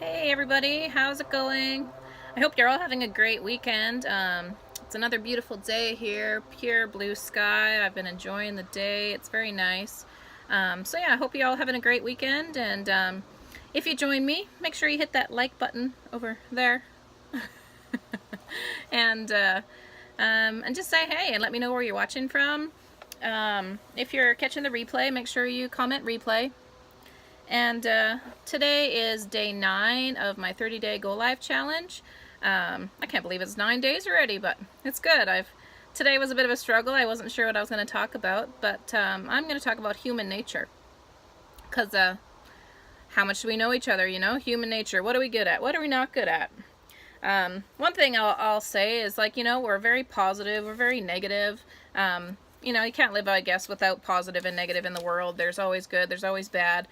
Hey everybody, how's it going? I hope you're all having a great weekend. It's another beautiful day here, pure blue sky. I've been enjoying the day. It's very nice. So yeah, I hope you're all having a great weekend. And if you join me, make sure you hit that like button over there, and just say hey and let me know where you're watching from. If you're catching the replay, make sure you comment replay. And today is day 9 of my 30-day Go Live challenge. I can't believe it's 9 days already, but it's good. Today was a bit of a struggle. I wasn't sure what I was going to talk about, but I'm going to talk about human nature. Because how much do we know each other, you know? Human nature. What are we good at? What are we not good at? One thing I'll say is, like, you know, we're very positive. We're very negative. You know, you can't live, I guess, without positive and negative in the world. There's always good, there's always bad.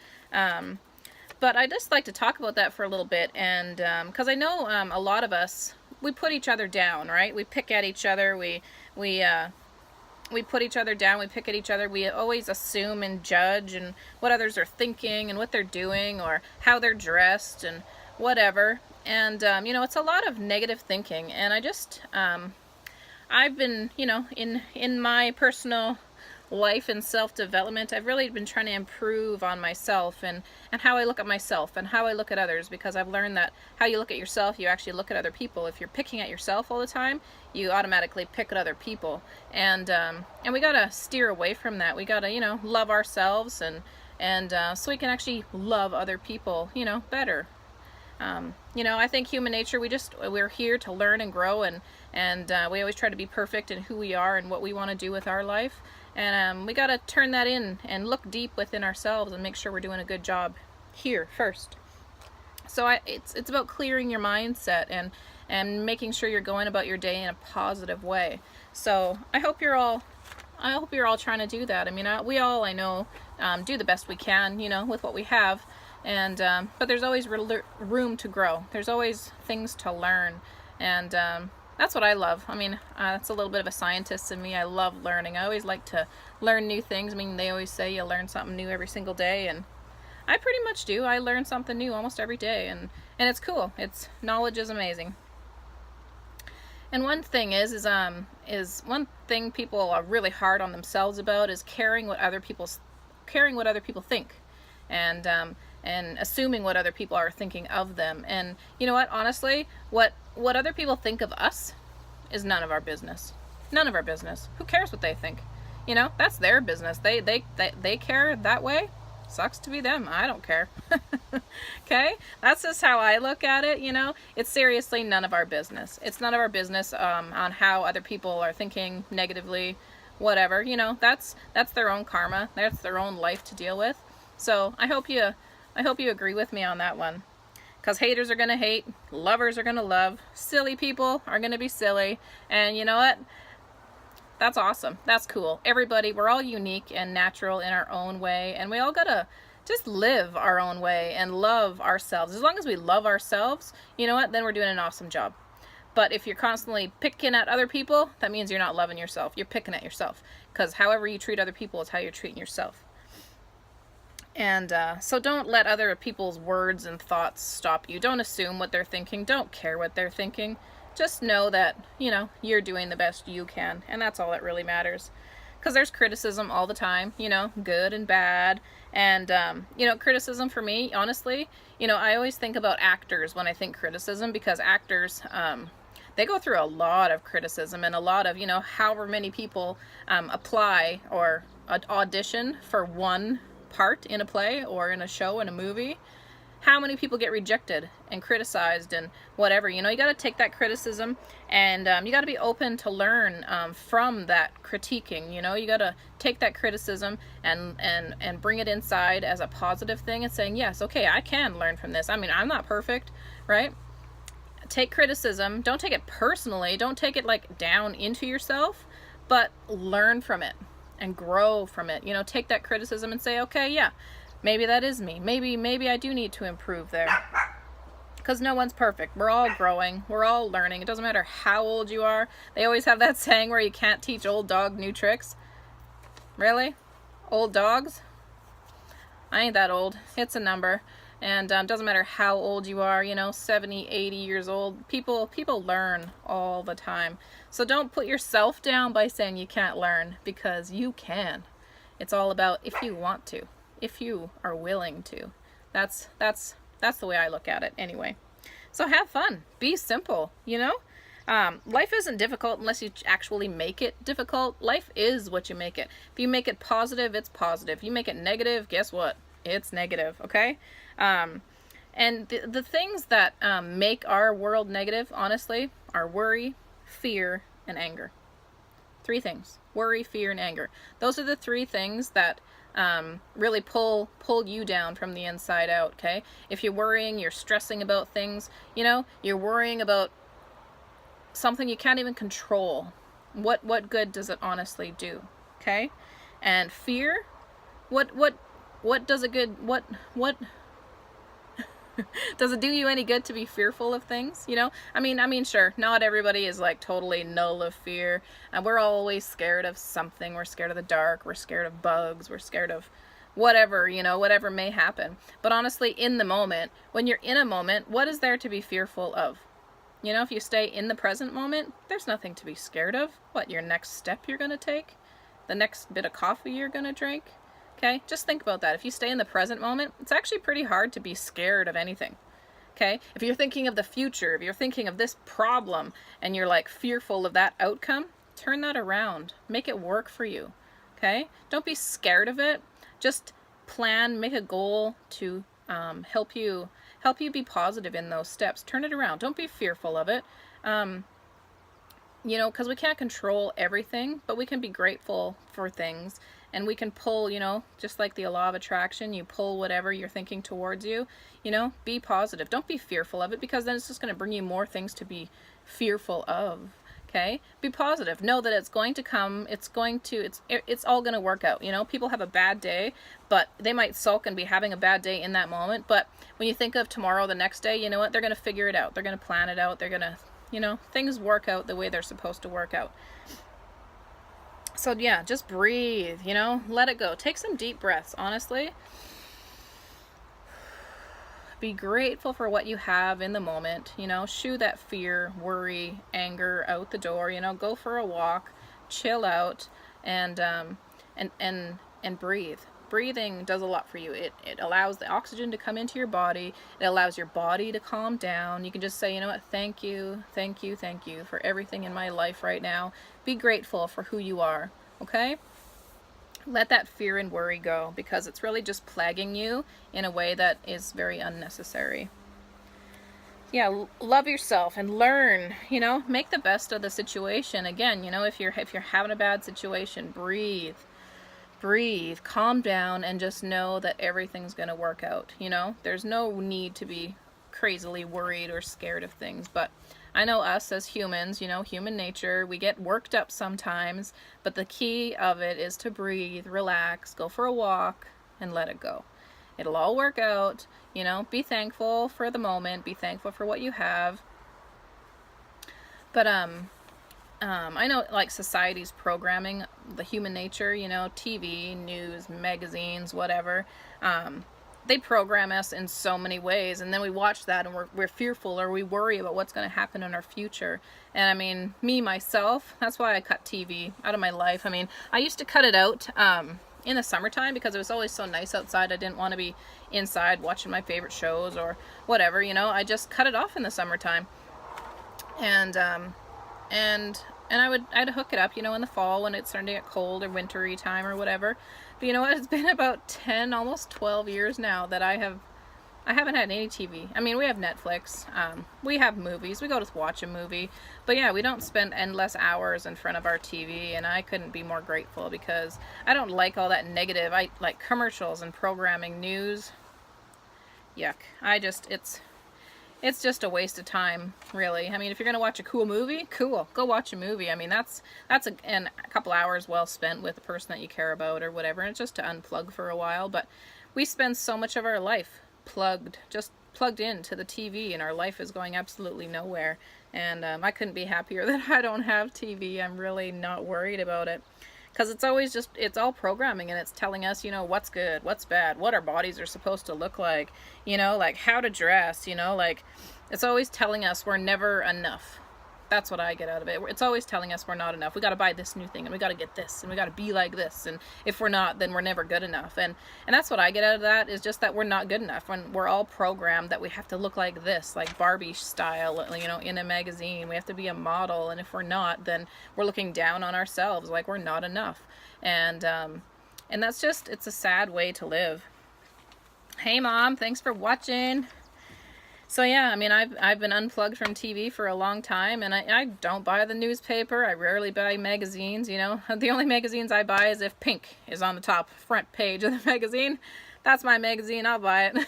But I just like to talk about that for a little bit, and because I know a lot of us, we put each other down, right? We pick at each other, we put each other down, we pick at each other, we always assume and judge and what others are thinking and what they're doing or how they're dressed and whatever. And, you know, it's a lot of negative thinking, and I just, I've been, you know, in my personal life and self-development, I've really been trying to improve on myself and how I look at myself and how I look at others, because I've learned that how you look at yourself, you actually look at other people. If you're picking at yourself all the time, you automatically pick at other people. And we gotta steer away from that. We gotta, you know, love ourselves and so we can actually love other people, you know, better. You know, I think human nature, we're here to learn and grow, and we always try to be perfect in who we are and what we want to do with our life. And we got to turn that in and look deep within ourselves and make sure we're doing a good job here first. So it's about clearing your mindset and making sure you're going about your day in a positive way. So I hope you're all trying to do that. I mean, we all, I know, do the best we can, you know, with what we have. And but there's always room to grow. There's always things to learn, and that's what I love. I mean, that's a little bit of a scientist in me. I love learning. I always like to learn new things. I mean, they always say you learn something new every single day, and I pretty much do. I learn something new almost every day, and it's cool. Knowledge is amazing. And one thing is one thing people are really hard on themselves about is caring what other people think, and assuming what other people are thinking of them. And you know what? Honestly, what other people think of us is none of our business. None of our business. Who cares what they think? You know, that's their business. They care that way. Sucks to be them. I don't care. Okay? That's just how I look at it, you know? It's seriously none of our business. It's none of our business on how other people are thinking negatively, whatever. You know, that's their own karma. That's their own life to deal with. So I hope you agree with me on that one. Because haters are going to hate, lovers are going to love, silly people are going to be silly, and you know what? That's awesome. That's cool. Everybody, we're all unique and natural in our own way, and we all got to just live our own way and love ourselves. As long as we love ourselves, you know what? Then we're doing an awesome job. But if you're constantly picking at other people, that means you're not loving yourself. You're picking at yourself. Because however you treat other people is how you're treating yourself. And so don't let other people's words and thoughts stop you. Don't assume what they're thinking. Don't care what they're thinking. Just know that, you know, you're doing the best you can. And that's all that really matters. Because there's criticism all the time, you know, good and bad. And, you know, criticism for me, honestly, you know, I always think about actors when I think criticism, because actors, they go through a lot of criticism and a lot of, you know, however many people apply or audition for one part in a play or in a show, in a movie. How many people get rejected and criticized and whatever? You know, you got to take that criticism, and you got to be open to learn from that critiquing. You know, you got to take that criticism and bring it inside as a positive thing and saying, yes, okay, I can learn from this. I mean, I'm not perfect, right? Take criticism. Don't take it personally. Don't take it like down into yourself, but learn from it and grow from it. You know, take that criticism and say, okay, yeah, maybe that is me. Maybe I do need to improve there. Because no one's perfect. We're all growing. We're all learning. It doesn't matter how old you are. They always have that saying where you can't teach old dog new tricks. Really? Old dogs? I ain't that old. It's a number. And doesn't matter how old you are, 70, 80 years old, people learn all the time. So don't put yourself down by saying you can't learn, because you can. It's all about if you want to, if you are willing to. That's the way I look at it anyway. So have fun, be simple, life isn't difficult unless you actually make it difficult. Life is what you make it. If you make it positive, it's positive. If you make it negative, guess what? It's negative, okay? And the things that make our world negative, honestly, are worry, fear, and anger. 3 things. Worry, fear, and anger. Those are the 3 things that really pull you down from the inside out, okay? If you're worrying, you're stressing about things, you're worrying about something you can't even control. What good does it honestly do, okay? And fear, what does a good, what does it do you any good to be fearful of things? I mean, sure, not everybody is like totally null of fear, and we're always scared of something. We're scared of the dark. We're scared of bugs. We're scared of whatever, whatever may happen. But honestly, in the moment, when you're in a moment, what is there to be fearful of? If you stay in the present moment, there's nothing to be scared of. What, your next step you're going to take? The next bit of coffee you're going to drink? Okay, just think about that. If you stay in the present moment, it's actually pretty hard to be scared of anything. Okay, if you're thinking of the future, if you're thinking of this problem and you're like fearful of that outcome, turn that around. Make it work for you. Okay, don't be scared of it. Just plan, make a goal to help you be positive in those steps. Turn it around. Don't be fearful of it. Because we can't control everything, but we can be grateful for things, and we can pull, just like the law of attraction, you pull whatever you're thinking towards you. Be positive. Don't be fearful of it, because then it's just going to bring you more things to be fearful of. Okay? Be positive. Know that it's going to come. It's all going to work out. People have a bad day, but they might sulk and be having a bad day in that moment. But when you think of tomorrow, the next day, you know what? They're going to figure it out. They're going to plan it out. They're going to, things work out the way they're supposed to work out. So yeah, just breathe, let it go. Take some deep breaths, honestly. Be grateful for what you have in the moment, shoo that fear, worry, anger out the door, go for a walk, chill out, and breathe. Breathing does a lot for you. It allows the oxygen to come into your body. It allows your body to calm down. You can just say, what, thank you for everything in my life right now. Be grateful for who you are, okay? Let that fear and worry go, because it's really just plaguing you in a way that is very unnecessary. Yeah, love yourself and learn, make the best of the situation. Again, if you're having a bad situation, breathe, calm down, and just know that everything's going to work out. There's no need to be crazily worried or scared of things, but I know us as humans, human nature, we get worked up sometimes, but the key of it is to breathe, relax, go for a walk, and let it go. It'll all work out. Be thankful for the moment, be thankful for what you have. But I know, like, society's programming the human nature, TV, news, magazines, whatever. They program us in so many ways, and then we watch that and we're fearful, or we worry about what's going to happen in our future. And I mean, me, myself, that's why I cut TV out of my life. I mean, I used to cut it out in the summertime because it was always so nice outside. I didn't want to be inside watching my favorite shows or whatever, I just cut it off in the summertime. And I'd hook it up, in the fall when it's starting to get cold, or wintry time or whatever. But you know what? It's been about 10, almost 12 years now that I haven't had any TV. I mean, we have Netflix, we have movies, we go to watch a movie, but yeah, we don't spend endless hours in front of our TV, and I couldn't be more grateful, because I don't like all that negative, I like commercials and programming, news, yuck. It's just a waste of time, really. I mean, if you're gonna watch a cool movie, cool, go watch a movie. I mean, that's a couple hours well spent with the person that you care about or whatever, and it's just to unplug for a while. But we spend so much of our life plugged into the TV, and our life is going absolutely nowhere. And I couldn't be happier that I don't have TV. I'm really not worried about it. because it's always just, it's all programming, and it's telling us, you know, what's good, what's bad, what our bodies are supposed to look like, you know, like how to dress, you know, like it's always telling us we're never enough. That's what I get out of it. It's always telling us we're not enough. We got to buy this new thing, and we got to get this, and we got to be like this, and if we're not, then we're never good enough. And that's what I get out of that, is just that we're not good enough. When we're all programmed that we have to look like this, like Barbie style, you know, in a magazine. We have to be a model, and if we're not, then we're looking down on ourselves, like we're not enough. And that's just, it's a sad way to live. Hey Mom, thanks for watching. So yeah, I mean, I've been unplugged from TV for a long time, and I don't buy the newspaper. I rarely buy magazines, you know. The only magazines I buy is if Pink is on the top front page of the magazine. That's my magazine, I'll buy it.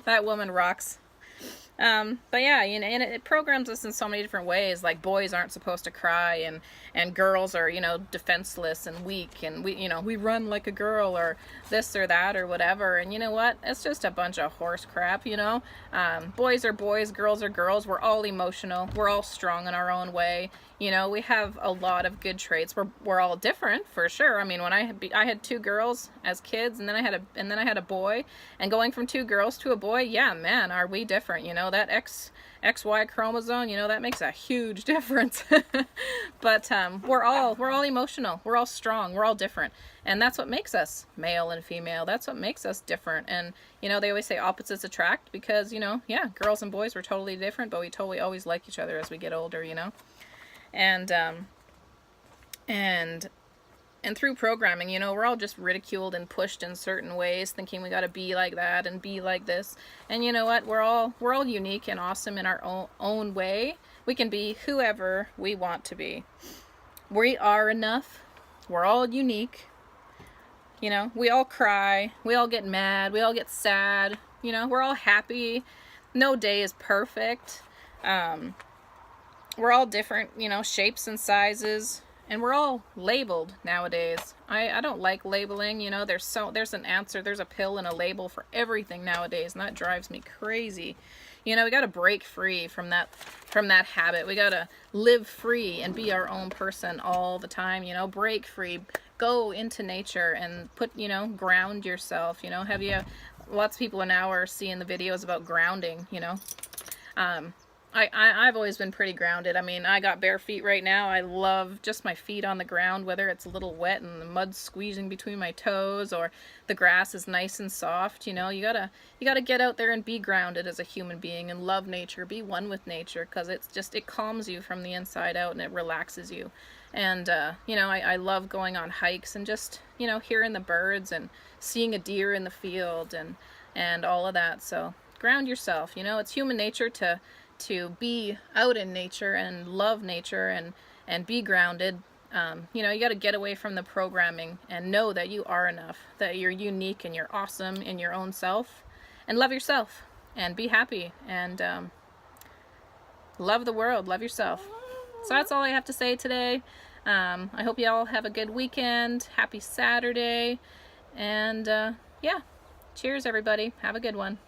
That woman rocks. But yeah, you know, and it programs us in so many different ways. Like, boys aren't supposed to cry, and girls are, you know, defenseless and weak, and we, you know, we run like a girl, or this or that or whatever. And you know what? It's just a bunch of horse crap, you know. Boys are boys, girls are girls. We're all emotional. We're all strong in our own way. You know, we have a lot of good traits. We're all different, for sure. I mean, when I had 2 girls as kids, and then I had a boy, and going from 2 girls to a boy, yeah, man, are we different, you know. That XY chromosome, you know, that makes a huge difference. But we're all emotional. We're all strong. We're all different. And that's what makes us male and female. That's what makes us different. And, you know, they always say opposites attract, because, you know, yeah, girls and boys, we're totally different, but we totally always like each other as we get older, you know. And through programming, you know, we're all just ridiculed and pushed in certain ways, thinking we got to be like that and be like this. And you know what? We're all unique and awesome in our own way. We can be whoever we want to be. We are enough. We're all unique. You know, we all cry. We all get mad. We all get sad. You know, we're all happy. No day is perfect. We're all different, you know, shapes and sizes, and we're all labeled nowadays. I don't like labeling, you know. There's an answer, there's a pill and a label for everything nowadays, and that drives me crazy. You know, we got to break free from that habit. We got to live free and be our own person all the time, you know. Break free, go into nature and you know, ground yourself, you know. Lots of people now are seeing the videos about grounding, you know. I've always been pretty grounded. I mean, I got bare feet right now. I love just my feet on the ground, whether it's a little wet and the mud squeezing between my toes, or the grass is nice and soft. You know, you gotta get out there and be grounded as a human being, and love nature, be one with nature, because it calms you from the inside out, and it relaxes you. And you know, I love going on hikes and just, you know, hearing the birds and seeing a deer in the field and all of that. So ground yourself. You know, it's human nature to be out in nature and love nature and be grounded. You know, you got to get away from the programming and know that you are enough, that you're unique and you're awesome in your own self, and love yourself and be happy and love the world, love yourself. So that's all I have to say today. I hope you all have a good weekend. Happy Saturday. And yeah, cheers everybody. Have a good one.